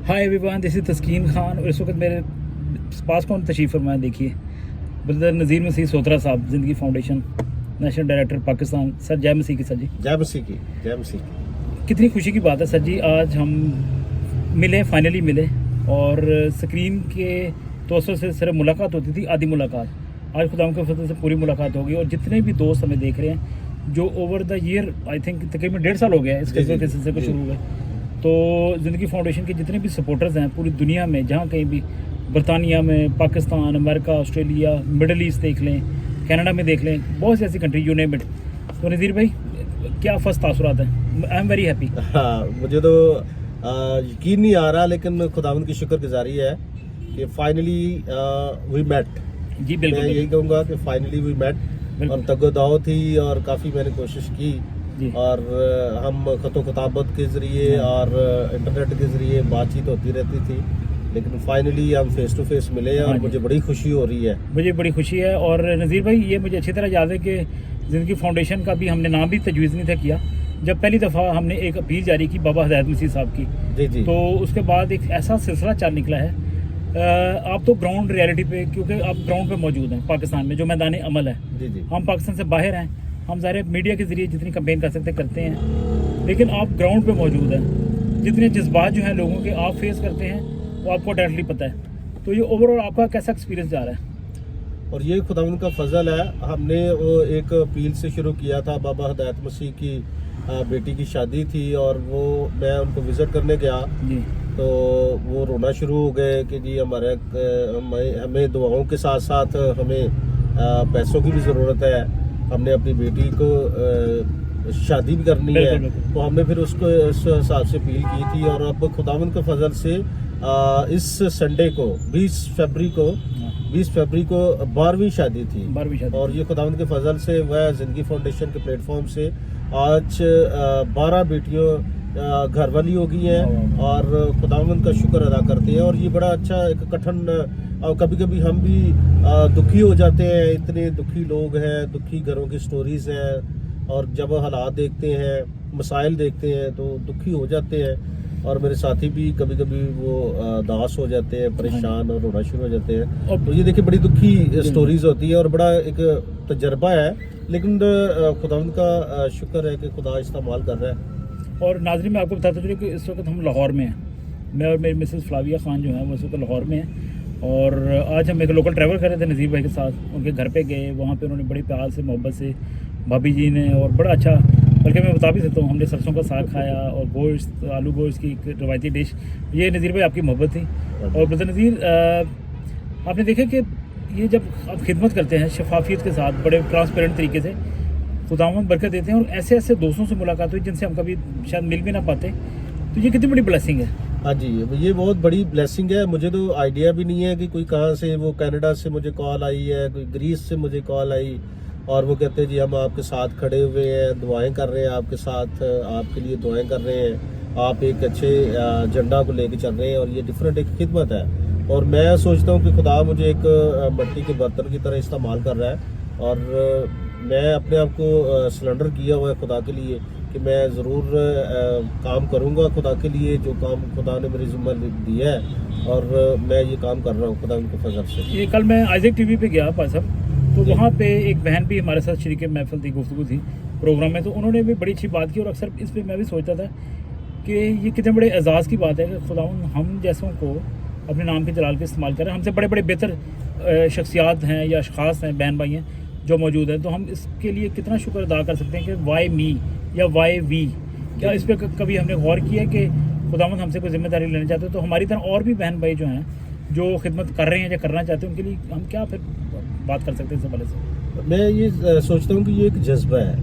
Hi everyone, this is तस्कीन खान और इस वक्त मेरे पास कौन तशरीफ़ फरमाया देखिए, ब्रदर नज़ीर मसीह सोतरा साहब, ज़िंदगी foundation national director Pakistan. Sir जय मसीह की। सर जी जय मसीह की, जय मसीह की। कितनी खुशी की बात है सर जी, आज हम मिले, फाइनली मिले। और स्क्रीन के दोस्तों से सिर्फ मुलाकात होती थी, आधी मुलाकात। आज खुदा के फजल से पूरी मुलाकात होगी और जितने भी दोस्त हमें देख रहे हैं जो over the year I think तकरीबन 1.5 साल हो गया है इस सिलसिले को शुरू हुए, तो ज़िंदगी फाउंडेशन के जितने भी सपोर्टर्स हैं पूरी दुनिया में, जहाँ कहीं भी, बरतानिया में, Pakistan, America, Australia, middle east देख लें, कनाडा में देख लें, बहुत सी ऐसी कंट्री, यू नेम इट। तो नज़ीर भाई क्या फर्स्ट तासुरात हैं? I am very happy. हाँ, मुझे तो यकीन नहीं आ रहा, लेकिन खुदावंद की शुक्रगुजारी है कि फाइनली वी मेट। जी बिल्कुल, मैं यही कहूँगा कि फाइनली वी मेट। और तगदाव थी और काफ़ी मैंने कोशिश की और हम खतो खताबत के ज़रिए और इंटरनेट के ज़रिए बातचीत होती रहती थी, लेकिन फाइनली हम फेस टू फेस मिले और मुझे बड़ी खुशी हो रही है। मुझे बड़ी खुशी है। और नज़ीर भाई ये मुझे अच्छी तरह याद है कि ज़िंदगी फाउंडेशन का भी हमने नाम भी तजवीज़ नहीं था किया जब पहली दफ़ा हमने एक अपील जारी की बाबा हदायत मसीह साहब की। जी जी। तो उसके बाद एक ऐसा सिलसिला चल निकला है। आप तो ग्राउंड रियलिटी पे, क्योंकि आप ग्राउंड पे मौजूद हैं पाकिस्तान में, जो मैदान अमल है। जी जी। हम पाकिस्तान से बाहर हैं, हम ज़ाहिर मीडिया के ज़रिए जितनी कंपेन कर सकते करते हैं, लेकिन आप ग्राउंड पे मौजूद हैं। जितने जज्बात जो हैं लोगों के आप फेस करते हैं वो आपको डायरेक्टली पता है। तो ये ओवरऑल आपका कैसा एक्सपीरियंस जा रहा है? और ये खुदावंद का फजल है, हमने वो एक अपील से शुरू किया था। बाबा हदायत मसीह की बेटी की शादी थी और वो मैं उनको विज़िट करने गया जी। तो वो रोना शुरू हो गए कि जी हमें दुआओं के साथ साथ हमें पैसों की भी ज़रूरत है, हमने अपनी बेटी को शादी भी करनी है। तो हमने फिर उसको इस हिसाब से अपील की थी और अब खुदावंद के फजल से इस संडे को 20 फरवरी को 12वीं शादी थी। और ये खुदावंद के फजल से वह ज़िंदगी फाउंडेशन के प्लेटफॉर्म से आज 12 बेटियों घर वाली हो गई हैं और खुदावंद का शुक्र अदा करते हैं। और ये बड़ा अच्छा एक कठिन, कभी कभी हम भी दुखी हो जाते हैं, इतने दुखी लोग हैं, दुखी घरों की स्टोरीज हैं, और जब हालात देखते हैं, मसाइल देखते हैं तो दुखी हो जाते हैं। और मेरे साथी भी कभी कभी वो दास हो जाते हैं, परेशान और रोना शुरू हो जाते हैं। तो ये देखिए बड़ी दुखी स्टोरीज होती है और बड़ा एक तजर्बा है, लेकिन खुदावंद का शुक्र है कि खुदा इस्तेमाल कर रहा है। और नाज़रीन मैं आपको बताता चलूँ कि इस वक्त हम लाहौर में हैं। मैं और मेरी मिसेस फ्लाविया खान जो है वो इस वक्त लाहौर में हैं। और आज हम एक लोकल ट्रैवल कर रहे थे नज़ीर भाई के साथ, उनके घर पे गए। वहाँ पे उन्होंने बड़ी प्यार से, मोहब्बत से भाभी जी ने, और बड़ा अच्छा, बल्कि मैं बता भी सकता हूँ, हमने सरसों का साग खाया और गोश्त, आलू गोश्त की एक रवायती डिश। ये नज़ीर भाई आपकी मोहब्बत थी। और ब्रदर नज़ीर, आपने देखा कि ये जब आप खिदमत करते हैं शफाफियत के साथ, बड़े ट्रांसपेरेंट तरीके से, खुदावंद बरकत देते हैं और ऐसे ऐसे दोस्तों से मुलाकात हुई जिनसे हम कभी शायद मिल भी ना पाते, तो ये कितनी बड़ी ब्लेसिंग है। हाँ जी, ये बहुत बड़ी ब्लेसिंग है। मुझे तो आइडिया भी नहीं है कि कोई कहाँ से, वो कनाडा से मुझे कॉल आई है, कोई ग्रीस से मुझे कॉल आई और वो कहते हैं जी हम आपके साथ खड़े हुए हैं, दुआएं कर रहे हैं आपके साथ, आपके लिए दुआएं कर रहे हैं, आप एक अच्छे एजेंडा को लेके चल रहे हैं और ये डिफरेंट एक खिदमत है। और मैं सोचता हूँ कि खुदा मुझे एक मिट्टी के बर्तन की तरह इस्तेमाल कर रहा है और मैं अपने आप को सरेंडर किया हुआ है खुदा के लिए कि मैं ज़रूर काम करूँगा खुदा के लिए, जो काम खुदा ने मेरी ज़िम्मा दिया है, और मैं ये काम कर रहा हूँ खुदा उनके फजल से। ये कल मैं आइज़ैक टीवी पे गया पास साहब, तो वहाँ पे एक बहन भी हमारे साथ शरीक महफिल थी, गुफ्तगू थी प्रोग्राम में, तो उन्होंने भी बड़ी अच्छी बात की। और अक्सर इस पर मैं भी सोचता था कि ये कितने बड़े एजाज़ की बात है कि खुदा हम जैसों को अपने नाम के जलाल के इस्तेमाल करें। हमसे बड़े बड़े बेहतर शख्सियात हैं या अशखास हैं, बहन भाई हैं जो मौजूद हैं, तो हम इसके लिए कितना शुक्र अदा कर सकते हैं कि वाई मी या वाई वी। क्या इस पर कभी हमने गौर किया कि खुदावंद हमसे कोई जिम्मेदारी लेना चाहते हो तो हमारी तरह और भी बहन भाई जो हैं जो खिदमत कर रहे हैं या करना चाहते हैं, उनके लिए हम क्या फिर बात कर सकते हैं इस हवाले से? मैं ये सोचता हूँ कि ये एक जज्बा है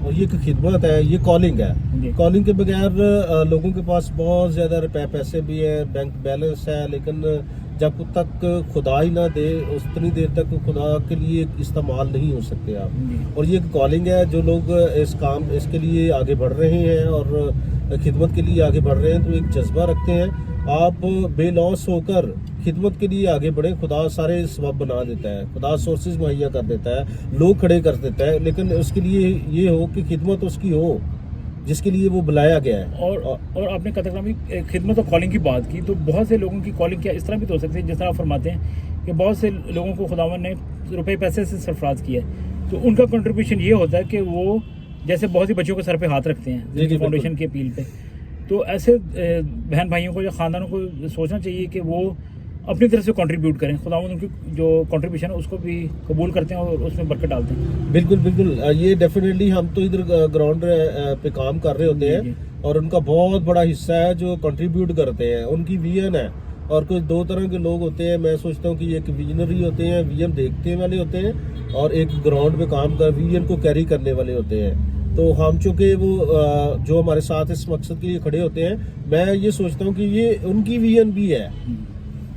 और ये एक खिदमत है, ये कॉलिंग है। कॉलिंग के बगैर लोगों के पास बहुत ज़्यादा पैसे भी है, बैंक बैलेंस है, लेकिन जब तक खुदा ही ना दे उतनी देर तक खुदा के लिए इस्तेमाल नहीं हो सकते आप। और ये एक कॉलिंग है, जो लोग इसके लिए आगे बढ़ रहे हैं और खिदमत के लिए आगे बढ़ रहे हैं तो एक जज्बा रखते हैं। आप बेलौस होकर खिदमत के लिए आगे बढ़े, खुदा सारे सबब बना देता है, खुदा सोर्सेज मुहैया कर देता है, लोग खड़े कर देता है, लेकिन उसके लिए ये हो कि खिदमत उसकी हो, जिसके लिए वो बुलाया गया है। और आपने कतरगाम में खिदमत और कॉलिंग की बात की, तो बहुत से लोगों की कॉलिंग क्या इस तरह भी तो हो सकती है, जिस तरह आप फरमाते हैं कि बहुत से लोगों को खुदावन ने रुपए पैसे से सरफराज किया है, तो उनका कंट्रीब्यूशन ये होता है कि वो जैसे बहुत सी बच्चों के सर पे हाथ रखते हैं जी, फाउंडेशन की अपील पे। तो ऐसे बहन भाइयों को या ख़ानदानों को सोचना चाहिए कि वो अपनी तरफ से कंट्रीब्यूट करें, खुदावंद उनकी जो कंट्रीब्यूशन है उसको भी कबूल करते हैं और उसमें बरकत डालते हैं। बिल्कुल बिल्कुल, ये डेफिनेटली हम तो इधर ग्राउंड पे काम कर रहे होते हैं और उनका बहुत बड़ा हिस्सा है जो कंट्रीब्यूट करते हैं, उनकी विजन है। और कुछ दो तरह के लोग होते हैं, मैं सोचता हूँ कि एक विजनरी होते हैं, विजन देखने वाले होते हैं, और एक ग्राउंड पे काम कर विजन को कैरी करने वाले होते हैं। तो हम चूँकि वो जो हमारे साथ इस मकसद के लिए खड़े होते हैं, मैं ये सोचता हूँ कि ये उनकी विजन भी है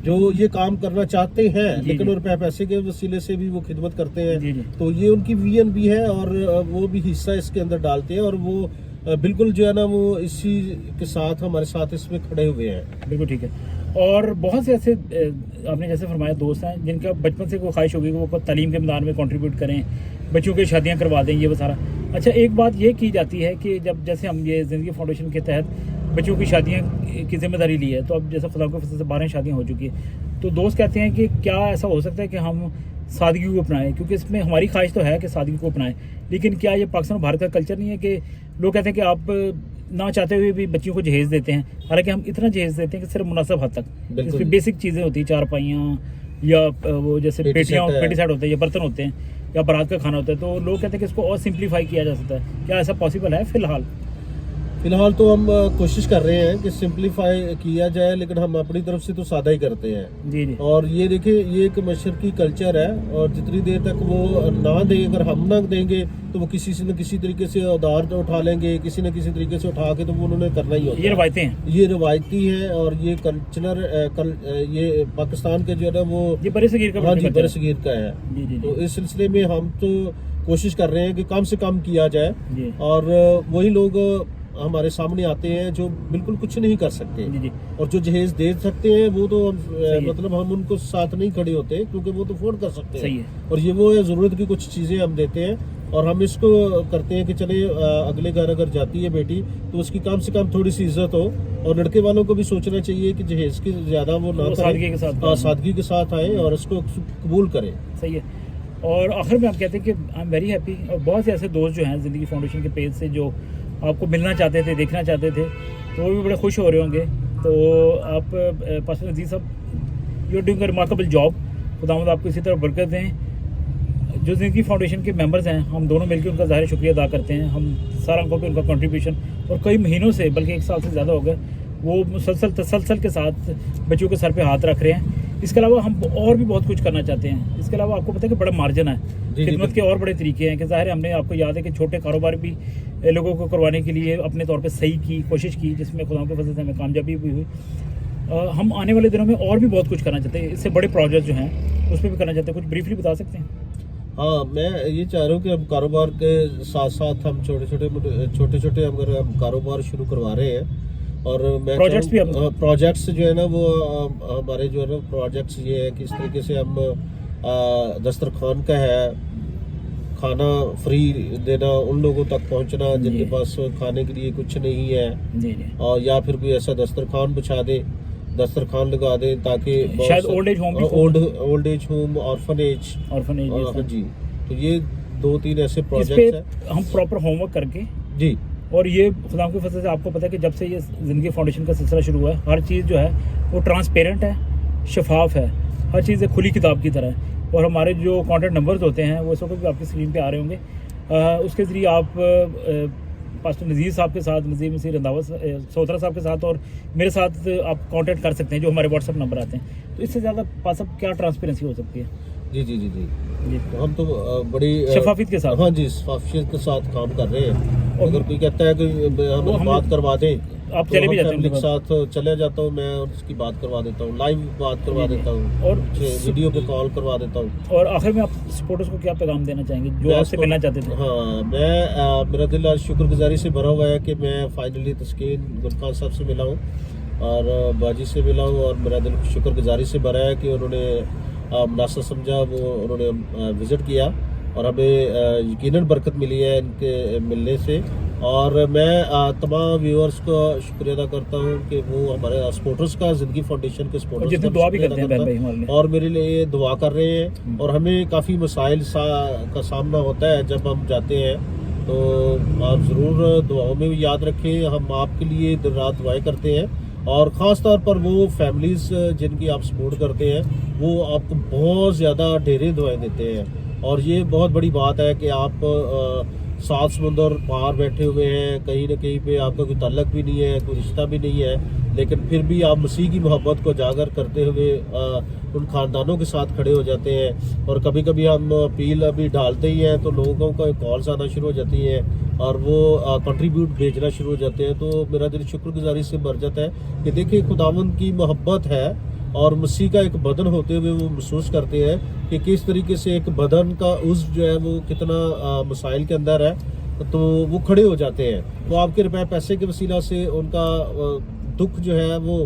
जो ये काम करना चाहते हैं, लेकिन और पैसे के वसीले से भी वो खिदमत करते हैं। तो ये उनकी विजन भी है और वो भी हिस्सा इसके अंदर डालते हैं, और वो बिल्कुल जो है ना वो इसी के साथ हमारे साथ इसमें खड़े हुए हैं। बिल्कुल ठीक है। और बहुत से ऐसे आपने जैसे फरमाया दोस्त हैं जिनका बचपन से कोई ख्वाहिश होगी कि वो तालीम के मैदान में कंट्रीब्यूट करें, बच्चों की शादियां करवा दें, ये वो सारा। अच्छा, एक बात ये की जाती है कि जब जैसे हम ये ज़िंदगी फाउंडेशन के तहत बच्चों की शादियां की जिम्मेदारी ली है, तो अब जैसे खुदा के फजल से 12 शादियां हो चुकी है, तो दोस्त कहते हैं कि क्या ऐसा हो सकता है कि हम सादगी को अपनाएं, क्योंकि इसमें हमारी ख्वाहिश तो है कि सादगी को अपनाएं, लेकिन क्या ये पाकिस्तान और भारत का कल्चर नहीं है कि लोग कहते हैं कि आप ना चाहते हुए भी बच्चियों को जहेज देते हैं, हालांकि हम इतना जहेज देते हैं कि सिर्फ मुनासिब हद तक, इसमें बेसिक चीज़ें होती हैं, चारपाइयाँ या वो जैसे पेटी सेट होते हैं या बर्तन होते हैं या बारात का खाना होता है, तो लोग कहते हैं कि इसको और सिंप्लीफाई किया जा सकता है। क्या ऐसा पॉसिबल है? फिलहाल तो हम कोशिश कर रहे हैं कि सिंप्लीफाई किया जाए, लेकिन हम अपनी तरफ से तो सादा ही करते हैं। जी। और ये देखिए, ये एक मशरकी कल्चर है, और जितनी देर तक वो ना दें, अगर हम ना देंगे तो वो किसी से न किसी तरीके से उधार तो उठा लेंगे, किसी न किसी तरीके से उठा के तो वो उन्होंने करना ही होता है। ये रवायती है और ये कल्चरल ये पाकिस्तान के जो है ना वो ये बरसगीर का है। तो इस सिलसिले में हम तो कोशिश कर रहे हैं कि कम से कम किया जाए, और वही लोग हमारे सामने आते हैं जो बिल्कुल कुछ नहीं कर सकते, और जो जहेज दे सकते हैं वो तो मतलब हम उनको साथ नहीं खड़े होते, क्योंकि वो तो अफोर्ड कर सकते हैं। और ये वो है, जरूरत की कुछ चीजें हम देते हैं, और हम इसको करते हैं कि चले अगले घर अगर जाती है बेटी तो उसकी कम से कम थोड़ी सी इज्जत हो, और लड़के वालों को भी सोचना चाहिए कि जहेज की ज्यादा वो ना सादगी के साथ आए और इसको कबूल करें। सही है। और आखिर में आप कहते हैं कि आई एम वेरी हैप्पी, और बहुत से ऐसे दोस्त जो हैं जिंदगी फाउंडेशन के पेज से जो आपको मिलना चाहते थे, देखना चाहते थे, तो वो भी बड़े खुश हो रहे होंगे। तो आप pastor Aziz sahab, you are doing a remarkable job, खुदावंद आपको इसी तरह बरकत दें। जो जिंदगी फाउंडेशन के मेंबर्स हैं, हम दोनों मिलकर उनका ज़ाहिर शुक्रिया अदा करते हैं। हम सारा को भी उनका कंट्रीब्यूशन, और कई महीनों से, बल्कि 1 साल से ज़्यादा हो गए, वो तसलसल के साथ बच्चों के सर पे हाथ रख रहे हैं। इसके अलावा हम और भी बहुत कुछ करना चाहते हैं। इसके अलावा आपको पता है कि बड़ा मार्जिन है, खिदमत के और बड़े तरीके हैं कि ज़ाहिर हमने आपको याद है कि छोटे कारोबार भी लोगों को करवाने के लिए अपने तौर पे सही की कोशिश की, जिसमें खुदा के फजल से हमें कामयाबी भी हुई। हम आने वाले दिनों में और भी बहुत कुछ करना चाहते हैं, इससे बड़े प्रोजेक्ट जो हैं उस पर भी करना चाहते हैं। कुछ ब्रीफली बता सकते हैं? हाँ, मैं ये चाह रहा हूँ कि हम कारोबार के साथ साथ हम छोटे अगर हम कारोबार शुरू करवा रहे हैं, और मैं प्रोजेक्ट्स जो है ना वो हमारे जो है ना प्रोजेक्ट्स ये है कि इस तरीके से हम दस्तरखान का है, खाना फ्री देना, उन लोगों तक पहुंचना जिनके पास खाने के लिए कुछ नहीं है, और या फिर कोई ऐसा दस्तरखान बिछा दे, दस्तरखान लगा दे, ताकि शायद ओल्ड एज होम ऑर्फनेज जी। तो ये 2-3 ऐसे प्रोजेक्ट हैं, हम प्रॉपर होमवर्क करके जी। और ये खुदा के फजल से आपको पता है कि जब से ये ज़िंदगी फाउंडेशन का सिलसिला शुरू हुआ है, हर चीज़ जो है वो ट्रांसपेरेंट है, शफाफ है, हर चीज़ एक खुली किताब की तरह है। और हमारे जो कॉन्टैक्ट नंबर्स होते हैं वो इस वक्त भी आपकी स्क्रीन पे आ रहे होंगे, उसके ज़रिए आप पास्टर नज़ीर साहब के साथ, नज़ीर मसीह रंधावा सोतरा साहब के साथ और मेरे साथ आप कांटेक्ट कर सकते हैं, जो हमारे व्हाट्सएप नंबर आते हैं। तो इससे ज़्यादा पास क्या ट्रांसपेरेंसी हो सकती है? जी। तो हम तो बड़ी शफाफियत के साथ, हाँ जी, शफाफियत के साथ काम कर रहे हैं। अगर कोई कहता है कि हम बात करवा दें, आप चले भी जाते हैं, के साथ चले जाता हूँ मैं, उसकी बात करवा देता हूँ, लाइव बात करवा देता हूँ, और वीडियो पे कॉल करवा देता हूँ। और आखिर में आप सपोर्टर्स को क्या पैगाम देना चाहेंगे जो आपसे मिलना चाहते थे? हाँ, मेरा दिल आज शुक्रगुजारी से भरा हुआ है कि मैं फाइनली तस्कीन गुलखान साहब से मिला हूँ और बाजी से मिला हूँ, और मेरा दिल शुक्रगुजारी से भरा है कि उन्होंने मुनासिब समझा, वो उन्होंने विज़िट किया, और हमें यकीनन बरकत मिली है इनके मिलने से। और मैं तमाम व्यूअर्स को शुक्रिया अदा करता हूँ कि वो हमारे सपोर्टर्स का ज़िंदगी फाउंडेशन के और सपोर्टर्स जितने का दुआ भी शुक्रिया करते हैं अदा बहन भाई करता हमारे हूँ लिए। और मेरे लिए दुआ कर रहे हैं। और हमें काफ़ी मसाइल का सामना होता है जब हम जाते हैं, तो आप ज़रूर दुआओं में भी याद रखें। हम आपके लिए दिन रात दुआएं करते हैं, और ख़ास तौर पर वो फैमिलीज़ जिनकी आप सपोर्ट करते हैं वो आपको बहुत ज़्यादा ढेरे दुआएं देते हैं। और ये बहुत बड़ी बात है कि आप सात समुंदर पार बैठे हुए हैं, कहीं ना कहीं पे आपका कोई ताल्लुक भी नहीं है, कोई रिश्ता भी नहीं है, लेकिन फिर भी आप मसीह की मोहब्बत को उजागर करते हुए उन ख़ानदानों के साथ खड़े हो जाते हैं। और कभी कभी हम अपील अभी डालते ही हैं तो लोगों का कॉल्स आना शुरू हो जाती हैं और वो कंट्रीब्यूट भेजना शुरू हो जाते हैं। तो मेरा दिल शुक्रगुजारी से भर जाता है कि देखिए खुदावंद की मोहब्बत है और मसीह का एक बदन होते हुए वो महसूस करते हैं कि किस तरीके से एक बदन का उस जो है वो कितना मसाइल के अंदर है, तो वो खड़े हो जाते हैं। तो आपके रुपए पैसे के वसीला से उनका दुख जो है वो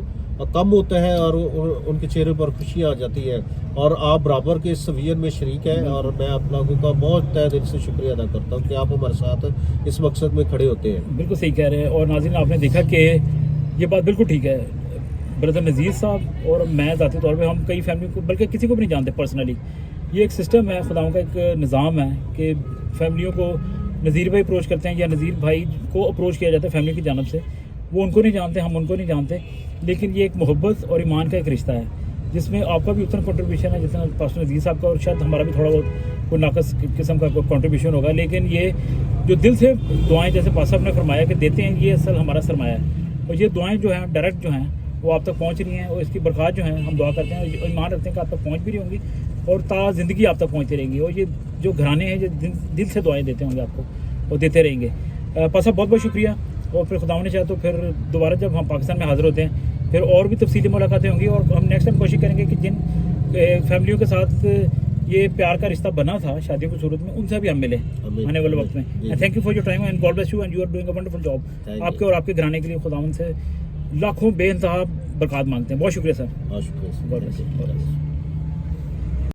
कम होता है और उनके चेहरे पर खुशियाँ आ जाती है, और आप बराबर के इस सवियन में शरीक हैं। और मैं आप लोगों का बहुत तहे दिल से शुक्रिया अदा करता हूँ कि आप हमारे साथ इस मकसद में खड़े होते हैं। बिल्कुल सही कह रहे हैं। और नाज़रीन, आपने देखा कि ये बात बिल्कुल ठीक है। ब्रदर नज़ीर साहब और मैं ज़ाती तौर पे हम कई फैमिली को, बल्कि किसी को भी नहीं जानते पर्सनली। ये एक सिस्टम है, खुदाओं का एक निज़ाम है कि फैमिलियों को नज़ीर भाई अप्रोच करते हैं या नज़ीर भाई को अप्रोच किया जाता है फैमिली की जानब से। वो उनको नहीं जानते, हम उनको नहीं जानते, लेकिन ये एक मोहब्बत और ईमान का एक रिश्ता है जिसमें आपका भी उतना कंट्रीब्यूशन है जितना पास्टर नज़ीर साहब का, और शायद हमारा भी थोड़ा बहुत कोई नाकस किस्म का कंट्रीब्यूशन होगा। लेकिन ये जो दिल से दुआएं, जैसे पास्टर साहब ने फरमाया कि देते हैं, ये असल हमारा सरमाया है। और ये दुआएं जो हैं डायरेक्ट जो हैं वो आप तक पहुंच रही हैं, और इसकी बरकत जो हैं हम दुआ करते हैं और ईमान रखते हैं कि आप तक पहुंच भी रही होंगी और ता ज़िंदगी आप तक पहुंचती रहेंगी। और ये जो घराने हैं जो दिल से दुआएं देते होंगे आपको, वो देते रहेंगे। पासा बहुत बहुत शुक्रिया। और फिर खुदा ने चाहे तो फिर दोबारा जब हम पाकिस्तान में हाज़िर होते हैं फिर और भी तफसीली मुलाकातें होंगी, और हम नेक्स्ट टाइम कोशिश करेंगे कि जिन फैमिलियों के साथ ये प्यार का रिश्ता बना था शादियों की सूरत में, उनसे भी हम मिले आने वाले वक्त में। Thank you for your time and God bless you and you are doing a wonderful job. आपके और आपके घराने के लिए खुदावंद से लाखों बेइंतहा बरकत मांगते हैं। बहुत शुक्रिया सर। शुक्रिया। God bless.